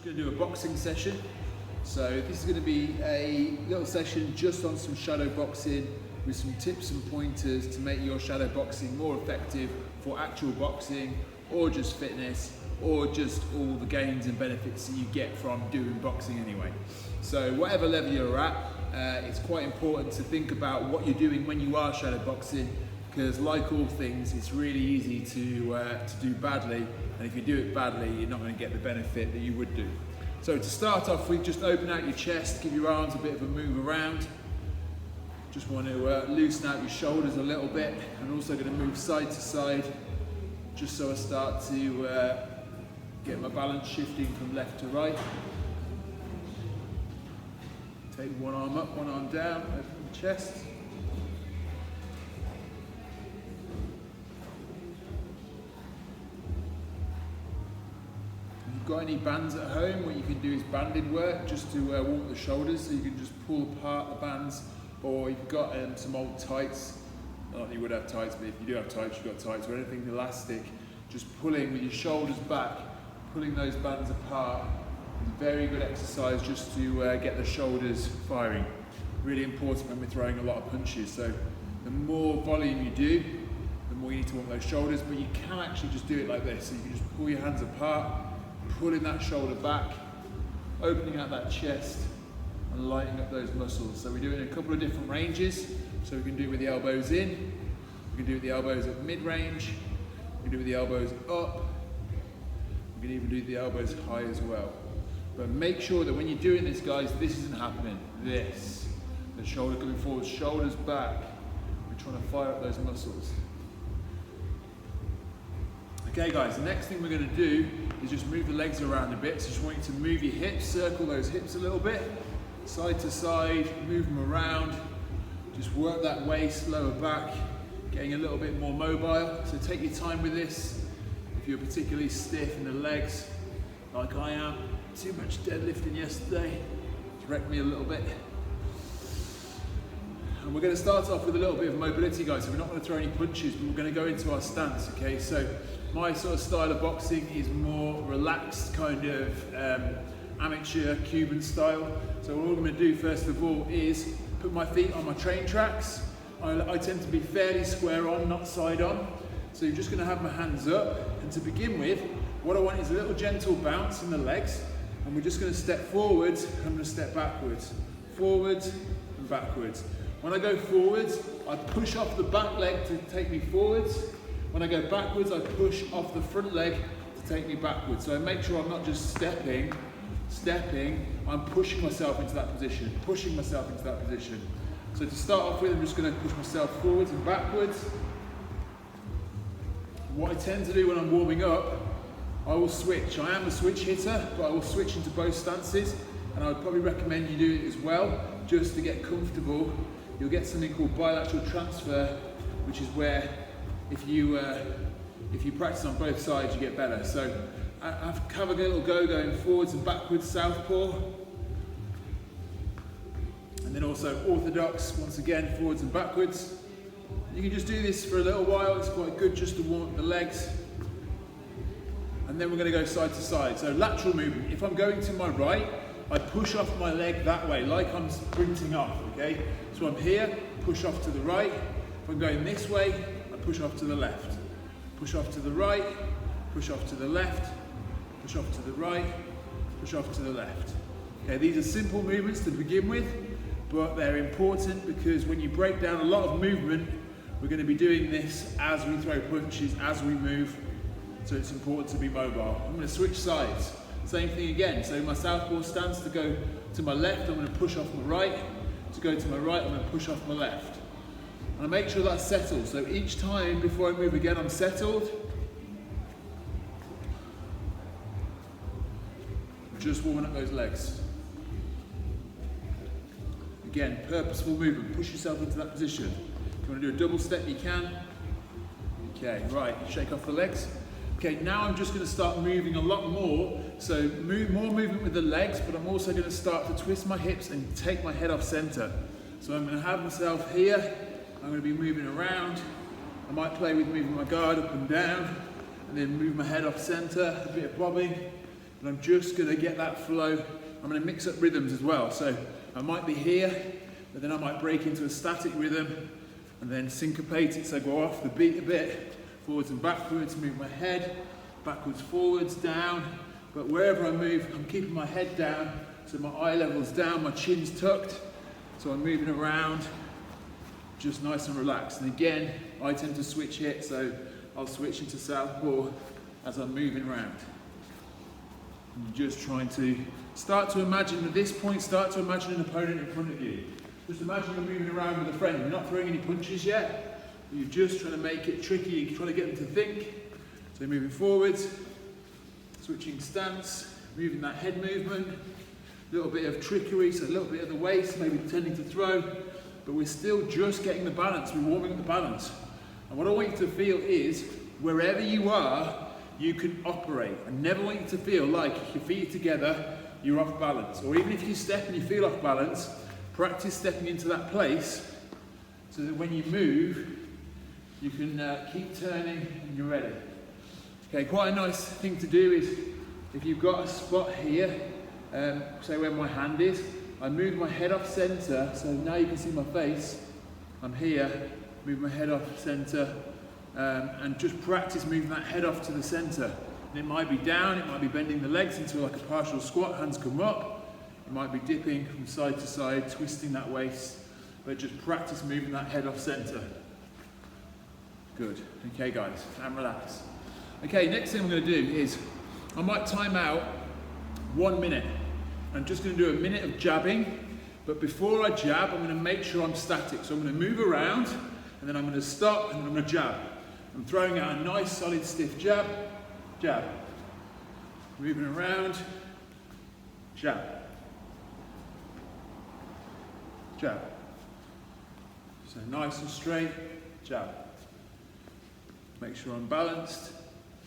just going to do a boxing session. So this is going to be a little session just on some shadow boxing with some tips and pointers to make your shadow boxing more effective for actual boxing or just fitness or just all the gains and benefits that you get from doing boxing anyway. So whatever level you're at, it's quite important to think about what you're doing when you are shadow boxing, because like all things, it's really easy to do badly, and if you do it badly, you're not going to get the benefit that you would do. So to start off with, just open out your chest, give your arms a bit of a move around. Just want to loosen out your shoulders a little bit, and also going to move side to side, just so I start to get my balance shifting from left to right. Take one arm up, one arm down, open the chest. Got any bands at home? What you can do is banded work just to warm the shoulders, so you can just pull apart the bands, or you've got some old tights. Not that you would have tights, but if you do have tights, you've got tights, or anything elastic. Just pulling with your shoulders back, pulling those bands apart. It's a very good exercise just to get the shoulders firing. Really important when we're throwing a lot of punches. So the more volume you do, the more you need to warm those shoulders, but you can actually just do it like this. So you can just pull your hands apart, pulling that shoulder back, opening out that chest and lighting up those muscles. So we do it in a couple of different ranges. So we can do it with the elbows in, we can do it with the elbows at mid-range, we can do it with the elbows up, we can even do the elbows high as well. But make sure that when you're doing this, guys, this isn't happening. This. The shoulder coming forward, shoulders back. We're trying to fire up those muscles. Okay guys, the next thing we're going to do is just move the legs around a bit. So just want you to move your hips, circle those hips a little bit, side to side, move them around. Just work that waist, lower back, getting a little bit more mobile. So take your time with this. If you're particularly stiff in the legs, like I am, too much deadlifting yesterday, it's wrecked me a little bit. And we're going to start off with a little bit of mobility, guys. So we're not going to throw any punches, but we're going to go into our stance, okay? So my sort of style of boxing is more relaxed, kind of amateur Cuban style. So what I'm going to do first of all is put my feet on my train tracks. I tend to be fairly square on, not side on. So you're just going to have my hands up. And to begin with, what I want is a little gentle bounce in the legs. And we're just going to step forwards, and I'm going to step backwards. Forwards and backwards. When I go forwards, I push off the back leg to take me forwards. When I go backwards, I push off the front leg to take me backwards. So I make sure I'm not just stepping, I'm pushing myself into that position, pushing myself into that position. So to start off with, I'm just going to push myself forwards and backwards. What I tend to do when I'm warming up, I will switch. I am a switch hitter, but I will switch into both stances, and I would probably recommend you do it as well, just to get comfortable. You'll get something called bilateral transfer, which is where if you practice on both sides, you get better. So have a little go going forwards and backwards, southpaw. And then also orthodox, once again, forwards and backwards. You can just do this for a little while. It's quite good just to warm up the legs. And then we're going to go side to side. So lateral movement. If I'm going to my right, I push off my leg that way, like I'm sprinting off, okay? So I'm here, push off to the right. If I'm going this way, I push off to the left. Push off to the right, push off to the left, push off to the right, push off to the left. Okay, these are simple movements to begin with, but they're important because when you break down a lot of movement, we're going to be doing this as we throw punches, as we move, so it's important to be mobile. I'm going to switch sides. Same thing again, so my southpaw stance, to go to my left, I'm going to push off my right. To go to my right, I'm going to push off my left. And I make sure that's settled, so each time before I move again, I'm settled. Just warming up those legs. Again, purposeful movement, push yourself into that position. If you want to do a double step, you can. Okay, right, shake off the legs. Okay, now I'm just going to start moving a lot more. So more movement with the legs, but I'm also going to start to twist my hips and take my head off center. So I'm going to have myself here. I'm going to be moving around. I might play with moving my guard up and down, and then move my head off center, a bit of bobbing. but I'm just going to get that flow. I'm going to mix up rhythms as well. So I might be here, but then I might break into a static rhythm and then syncopate it. So I go off the beat a bit, forwards and backwards, move my head, backwards, forwards, down. But wherever I move, I'm keeping my head down, so my eye level's down, my chin's tucked. So I'm moving around, just nice and relaxed. And again, I tend to switch hit, so I'll switch into southpaw as I'm moving around. And just trying to start to imagine, at this point, start to imagine an opponent in front of you. Just imagine you're moving around with a friend. You're not throwing any punches yet. You're just trying to make it tricky. You're trying to get them to think. So moving forwards, switching stance, moving that head movement. A little bit of trickery, so a little bit of the waist, maybe tending to throw. But we're still just getting the balance. We're warming up the balance. And what I want you to feel is, wherever you are, you can operate. I never want you to feel like if your feet are together, you're off balance. Or even if you step and you feel off balance, practice stepping into that place so that when you move, you can keep turning and you're ready. Okay, quite a nice thing to do is if you've got a spot here, say where my hand is, I move my head off center, so now you can see my face. I'm here, move my head off center, and just practice moving that head off to the center. And it might be down, it might be bending the legs into like a partial squat, hands come up. It might be dipping from side to side, twisting that waist, but just practice moving that head off center. Good. Okay guys, and relax. Okay, next thing I'm going to do is, I might time out 1 minute. I'm just going to do a minute of jabbing, but before I jab, I'm going to make sure I'm static. So I'm going to move around, and then I'm going to stop, and then I'm going to jab. I'm throwing out a nice, solid, stiff jab, jab. Moving around, jab. Jab. So nice and straight, jab. Make sure I'm balanced,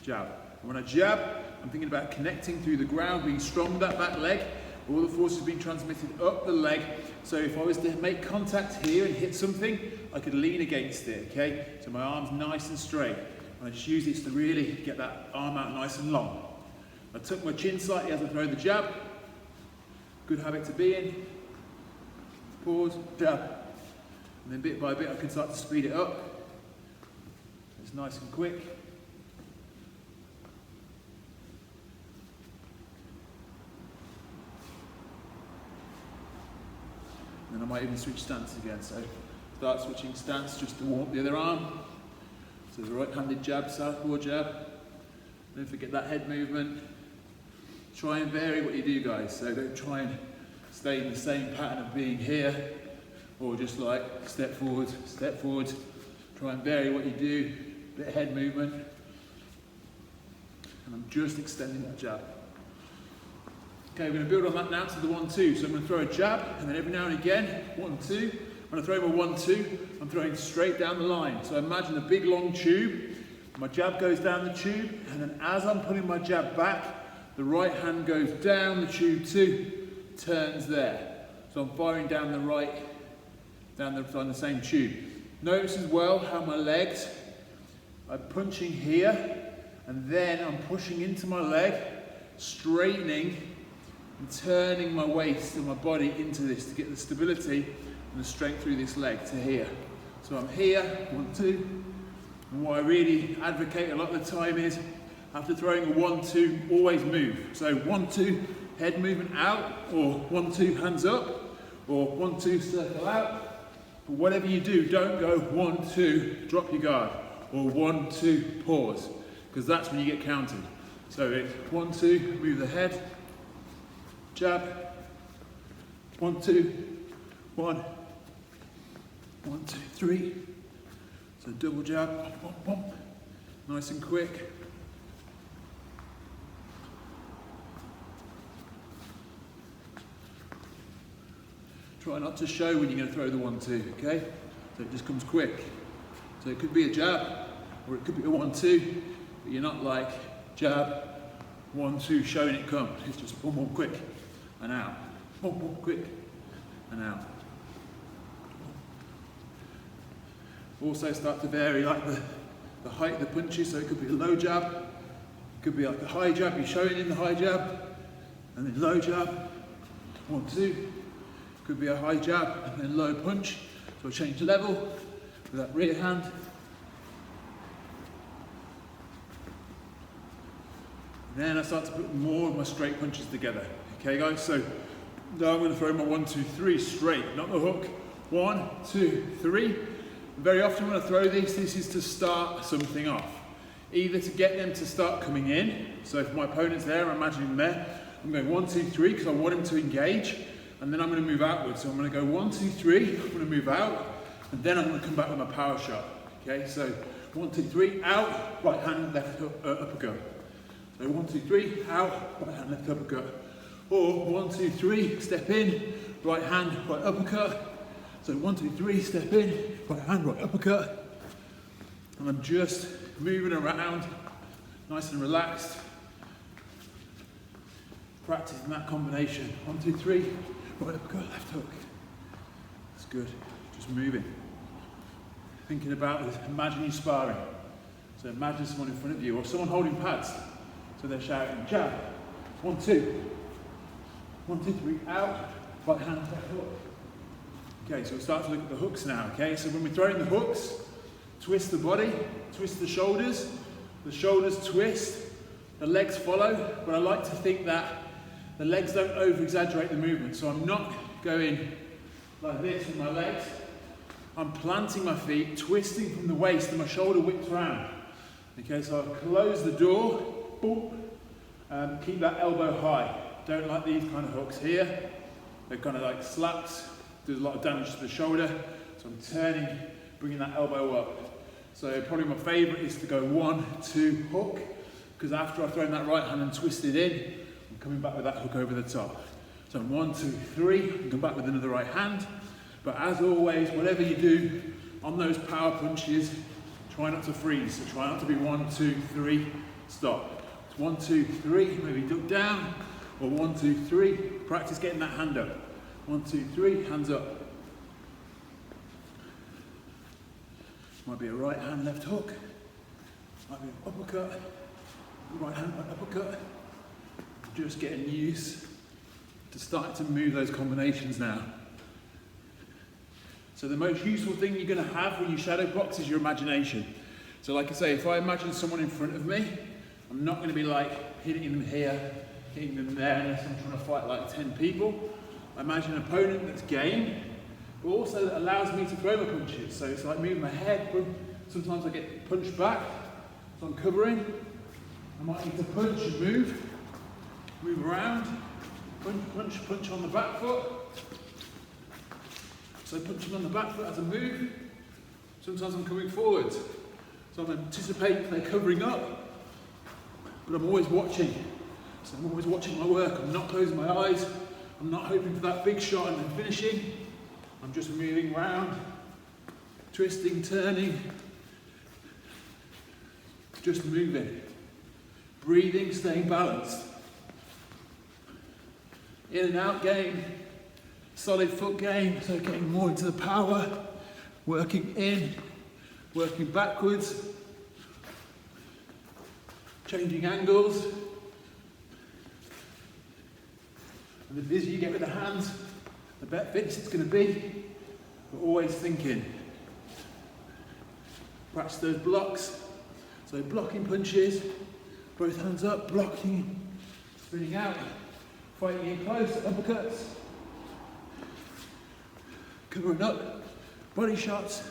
jab. And when I jab, I'm thinking about connecting through the ground, being strong with that back leg. All the force is being transmitted up the leg. So if I was to make contact here and hit something, I could lean against it, okay? So my arm's nice and straight. And I just use this to really get that arm out nice and long. I tuck my chin slightly as I throw the jab. Good habit to be in. Pause, jab. And then bit by bit I can start to speed it up. It's nice and quick. And then I might even switch stance again. So start switching stance just to warm up the other arm. So the right-handed jab, southpaw jab. Don't forget that head movement. Try and vary what you do, guys. So don't try and stay in the same pattern of being here, or just like step forward, step forward. Try and vary what you do. Bit of head movement. And I'm just extending that jab. Okay, we're going to build on that now to the 1-2. So I'm going to throw a jab, and then every now and again, 1-2. When I throw my 1-2, I'm throwing straight down the line. So imagine a big long tube. My jab goes down the tube, and then as I'm putting my jab back, the right hand goes down the tube too, turns there. So I'm firing down the right, down the same tube. Notice as well how my legs, I'm punching here, and then I'm pushing into my leg, straightening and turning my waist and my body into this to get the stability and the strength through this leg to here. So I'm here, 1-2, and what I really advocate a lot of the time is, after throwing a 1-2, always move. So 1-2, head movement out, or 1-2, hands up, or 1-2, circle out. But whatever you do, don't go 1-2, drop your guard, or 1-2, pause, because that's when you get counted. So it's 1-2, move the head, jab, 1-2, 1, 1, 2, 3. So double jab, bump, bump, bump. Nice and quick. Try not to show when you're going to throw the 1-2, okay? So it just comes quick. So it could be a jab, or it could be a 1-2, but you're not like jab, 1-2, showing it come. It's just boom, boom, quick, and out. Boom, boom, quick, and out. Also start to vary like the height of the punches, so it could be a low jab, it could be like a high jab, you're showing in the high jab, and then low jab, 1, 2. Could be a high jab and then low punch. So I change level with that rear hand. Then I start to put more of my straight punches together. Okay guys, so now I'm going to throw my 1, 2, 3 straight, not the hook. 1, 2, 3. Very often when I throw these, this is to start something off. Either to get them to start coming in, so if my opponent's there, I'm imagining them there, I'm going 1, 2, 3 because I want him to engage, and then I'm going to move outwards. So I'm going to go 1, 2, 3, I'm going to move out, and then I'm going to come back with my power shot. Okay, so 1, 2, 3, out, right hand, left uppercut. So 1, 2, 3, out, right hand, left uppercut. Or 1, 2, 3, step in, right hand, right uppercut. So 1, 2, 3, step in, right hand, right uppercut. And I'm just moving around, nice and relaxed. Practicing that combination. 1, 2, 3, right uppercut, left hook. That's good. Just moving. Thinking about this, imagine you sparring. So imagine someone in front of you or someone holding pads. So they're shouting, jab, 1, 2. 1, 2, 3, out, right hand, left hook. Okay, so we'll start to look at the hooks now, okay? So when we're throwing the hooks, twist the body, twist the shoulders twist, the legs follow, but I like to think that the legs don't over-exaggerate the movement. So I'm not going like this with my legs. I'm planting my feet, twisting from the waist and my shoulder whips around. Okay, so I'll close the door, boom, keep that elbow high. Don't like these kind of hooks here. They're kind of like slaps, does a lot of damage to the shoulder. So I'm turning, bringing that elbow up. So probably my favourite is to go 1, 2, hook, because after I've thrown that right hand and twisted in, I'm coming back with that hook over the top. So 1, 2, 3, and come back with another right hand. But as always, whatever you do on those power punches, try not to freeze. So try not to be 1, 2, 3, stop. It's 1, 2, 3, maybe duck down, or 1, 2, 3, practice getting that hand up. 1, 2, 3, hands up. Might be a right hand, left hook. Might be an uppercut. Right hand, right uppercut. Just getting used to start to move those combinations now. So the most useful thing you're going to have when you shadow box is your imagination. So like I say, if I imagine someone in front of me, I'm not going to be like hitting them here, hitting them there, unless I'm trying to fight like 10 people. I imagine an opponent that's game, but also that allows me to throw my punches. So it's like moving my head, sometimes I get punched back, so I'm covering. I might need to punch and move around, punch on the back foot. So punching on the back foot as I move. Sometimes I'm coming forward. So I'm anticipating they're covering up, but I'm always watching. So I'm always watching my work. I'm not closing my eyes. I'm not hoping for that big shot and then finishing. I'm just moving around, twisting, turning, just moving, breathing, staying balanced. In and out game, solid foot game, so getting more into the power, working in, working backwards, changing angles. And the busier you get with the hands, the better fitness it's going to be. But always thinking. Practice those blocks. So blocking punches, both hands up, blocking, spinning out, fighting in close, uppercuts, covering up, body shots.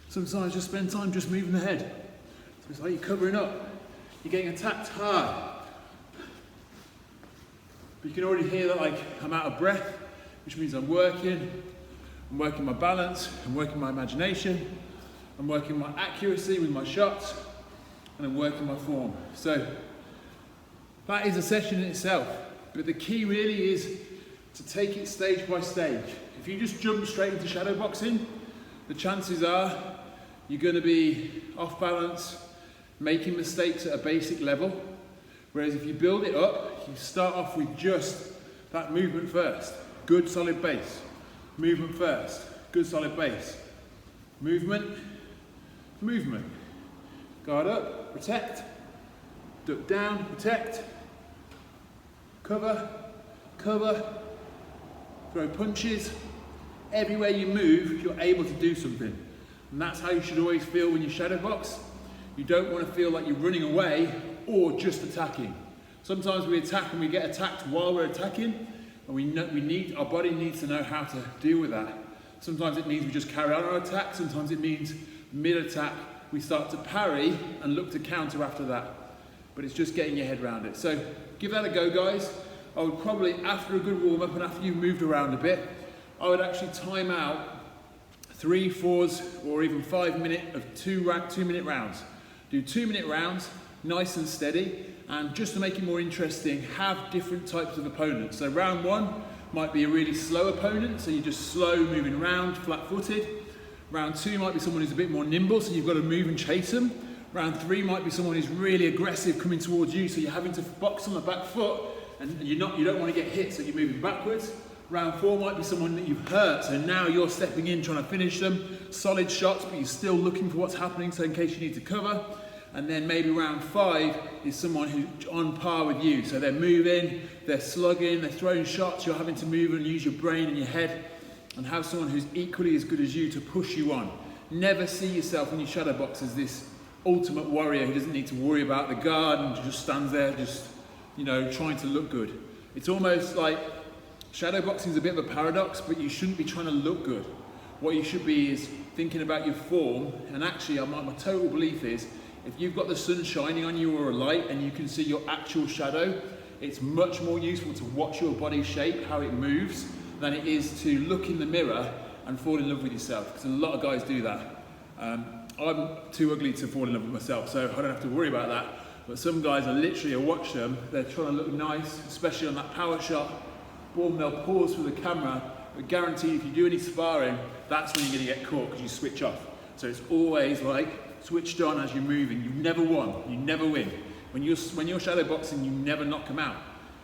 Sometimes just spend time just moving the head. So it's like you're covering up, you're getting attacked hard. But you can already hear that like I'm out of breath, which means I'm working my balance, I'm working my imagination, I'm working my accuracy with my shots, and I'm working my form. So that is a session in itself, but the key really is to take it stage by stage. If you just jump straight into shadow boxing, the chances are you're going to be off balance, making mistakes at a basic level. Whereas if you build it up, you start off with just that movement first. Good solid base. Movement first. Good solid base. Movement, movement. Guard up, protect, duck down, protect, cover, cover, throw punches. Everywhere you move, you're able to do something. And that's how you should always feel when you shadow box. You don't want to feel like you're running away or just attacking. Sometimes we attack and we get attacked while we're attacking, and our body needs to know how to deal with that. Sometimes it means we just carry on our attack, sometimes it means mid-attack we start to parry and look to counter after that. But it's just getting your head around it. So give that a go, guys. I would probably, after a good warm-up and after you've moved around a bit, I would actually time out 3, 4s or even 5 minute of 2-minute rounds. Do 2-minute rounds, nice and steady, and just to make it more interesting, have different types of opponents. So round 1 might be a really slow opponent, so you're just slow moving around, flat-footed. Round 2 might be someone who's a bit more nimble, so you've got to move and chase them. Round 3 might be someone who's really aggressive coming towards you, so you're having to box on the back foot, and you don't want to get hit, so you're moving backwards. Round 4 might be someone that you've hurt, so now you're stepping in, trying to finish them. Solid shots, but you're still looking for what's happening, so in case you need to cover. And then maybe round 5 is someone who's on par with you. So they're moving, they're slugging, they're throwing shots, you're having to move and use your brain and your head, and have someone who's equally as good as you to push you on. Never see yourself when you shadow box as this ultimate warrior who doesn't need to worry about the guard and just stands there just, trying to look good. It's almost like shadow boxing is a bit of a paradox, but you shouldn't be trying to look good. What you should be is thinking about your form, and actually my total belief is if you've got the sun shining on you or a light and you can see your actual shadow, it's much more useful to watch your body shape, how it moves, than it is to look in the mirror and fall in love with yourself, because a lot of guys do that. I'm too ugly to fall in love with myself, so I don't have to worry about that. But some guys, I watch them, they're trying to look nice, especially on that power shot. Boom, they'll pause for the camera, but guarantee if you do any sparring, that's when you're going to get caught because you switch off. So it's always like switched on as you're moving. You've never won, you never win. When you're shadow boxing, you never knock them out.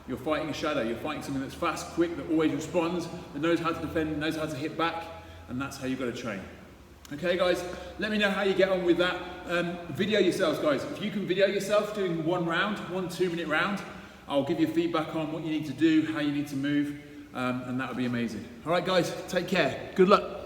You're fighting a shadow, you're fighting something that's fast, quick, that always responds, that knows how to defend, knows how to hit back, and that's how you've got to train. Okay guys, let me know how you get on with that. Video yourselves, guys. If you can video yourself doing one 2-minute round, I'll give you feedback on what you need to do, how you need to move, and that would be amazing. All right guys, take care. Good luck.